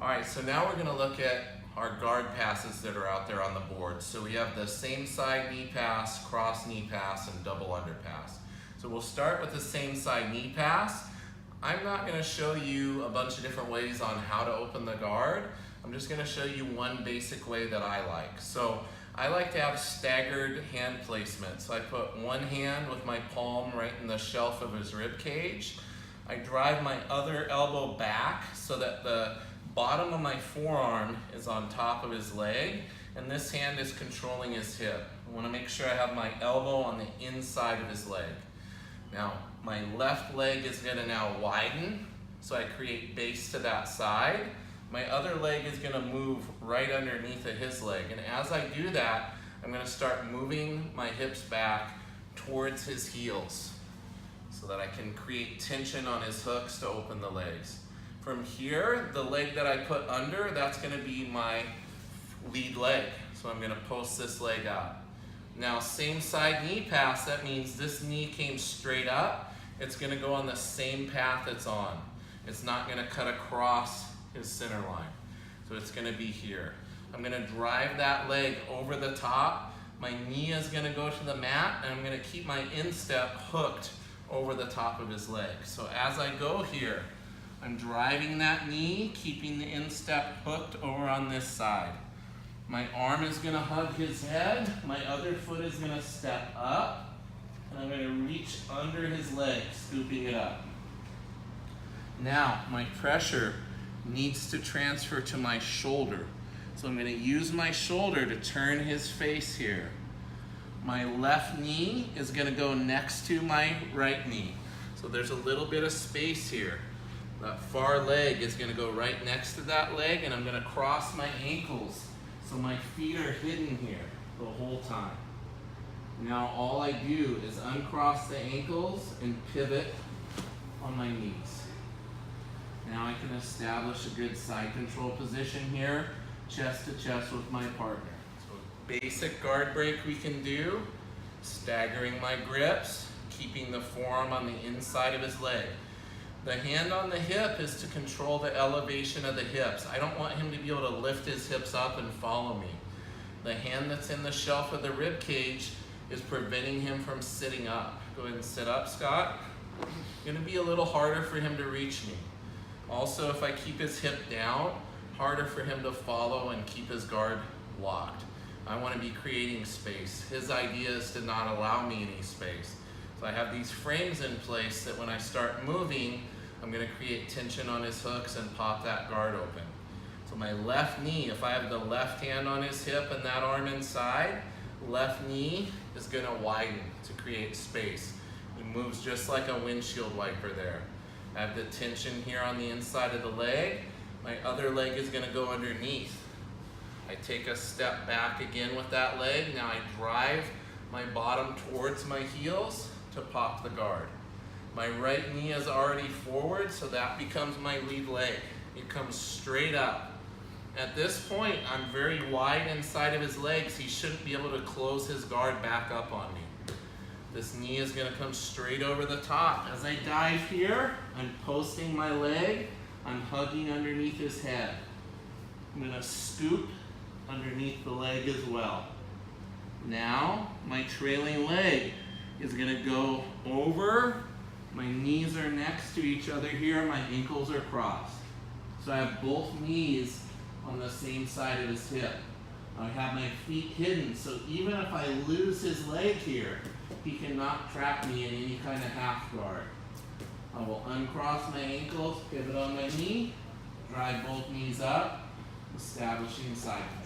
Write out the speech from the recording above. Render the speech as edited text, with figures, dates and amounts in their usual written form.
All right, so now we're gonna look at our guard passes that are out there on the board. So we have the same side knee pass, cross knee pass, and double under pass. So we'll start with the same side knee pass. I'm not gonna show you a bunch of different ways on how to open the guard. I'm just gonna show you one basic way that I like. So I like to have staggered hand placement. So I put one hand with my palm right in the shelf of his rib cage. I drive my other elbow back so that the bottom of my forearm is on top of his leg, and this hand is controlling his hip. I want to make sure I have my elbow on the inside of his leg. Now, my left leg is going to now widen, so I create base to that side. My other leg is going to move right underneath of his leg, and as I do that, I'm going to start moving my hips back towards his heels so that I can create tension on his hooks to open the legs. From here, the leg that I put under, that's gonna be my lead leg. So I'm gonna post this leg out. Now, same side knee pass, that means this knee came straight up. It's gonna go on the same path it's on. It's not gonna cut across his center line. So it's gonna be here. I'm gonna drive that leg over the top. My knee is gonna go to the mat, and I'm gonna keep my instep hooked over the top of his leg. So as I go here, I'm driving that knee, keeping the instep hooked over on this side. My arm is gonna hug his head, my other foot is gonna step up, and I'm gonna reach under his leg, scooping it up. Now, my pressure needs to transfer to my shoulder. So I'm gonna use my shoulder to turn his face here. My left knee is gonna go next to my right knee. So there's a little bit of space here. That far leg is gonna go right next to that leg, and I'm gonna cross my ankles so my feet are hidden here the whole time. Now all I do is uncross the ankles and pivot on my knees. Now I can establish a good side control position here, chest to chest with my partner. So basic guard break we can do, staggering my grips, keeping the forearm on the inside of his leg. The hand on the hip is to control the elevation of the hips. I don't want him to be able to lift his hips up and follow me. The hand that's in the shelf of the rib cage is preventing him from sitting up. Go ahead and sit up, Scott. It's gonna be a little harder for him to reach me. Also, if I keep his hip down, harder for him to follow and keep his guard locked. I wanna be creating space. His idea is to not allow me any space. So I have these frames in place that when I start moving, I'm gonna create tension on his hooks and pop that guard open. So my left knee, if I have the left hand on his hip and that arm inside, left knee is gonna widen to create space. It moves just like a windshield wiper there. I have the tension here on the inside of the leg. My other leg is gonna go underneath. I take a step back again with that leg. Now I drive my bottom towards my heels to pop the guard. My right knee is already forward, so that becomes my lead leg. It comes straight up. At this point, I'm very wide inside of his legs. He shouldn't be able to close his guard back up on me. This knee is gonna come straight over the top. As I dive here, I'm posting my leg. I'm hugging underneath his head. I'm gonna scoop underneath the leg as well. Now, my trailing leg is gonna go over. My knees are next to each other here. My ankles are crossed. So I have both knees on the same side of his hip. I have my feet hidden, so even if I lose his leg here, he cannot trap me in any kind of half guard. I will uncross my ankles, pivot on my knee, drive both knees up, establishing side control.